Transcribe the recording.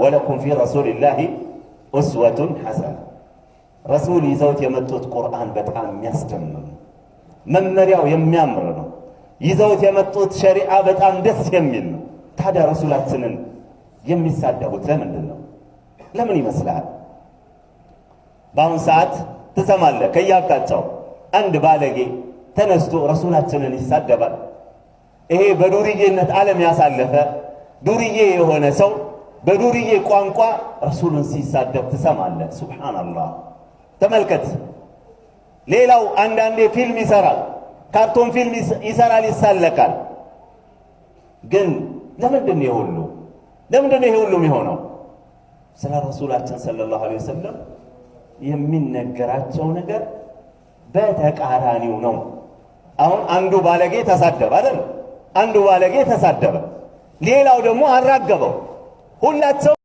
ወለኩም ፊ ረሱሊላሂ ኡስወቱን ሐሰና ረሱል ይዘውት የመጡት ቁርአን በጣም የሚያስደምም መመሪያው የሚያምር ነው። ይዘውት የመጡት ሸሪዓ በጣም ደስ የሚል ነው። ታዲያ ረሱላችንን የሚሳደቡት ለምንድን ነው? ለምን ይመስላል? በአሁን ሰዓት ትሰማለህ ከያቃጫው አንድ ባለጌ ተነስቶ ረሱላችንን ይሳደባል። ይሄ በዱርዬነት ዓለም ያሳለፈ ዱርዬ የሆነ ሰው በዱርዬ ቋንቋ ረሱልን ሲሳደብ ትሰማለህ። ሱብሃንአላህ ተመልከት። ሌላው አንዳንዴ ፊልም ይሰራል፣ ካርቶን ፊልም ይሰራል፣ ይሳለቃል። ግን ለምንድን ነው ይሄ ሁሉ የሚሆነው? ስለ ረሱላችን ሰለላሁ ዐለይሂ ወሰለም የሚነገራቸው ነገር በተቃራኒው ነው። አሁን አንዱ ባለጌ ተሳደበ አይደል? አንዱ ባለጌ ተሳደበ፣ ሌላው ደግሞ አራገበው። ሁላቸው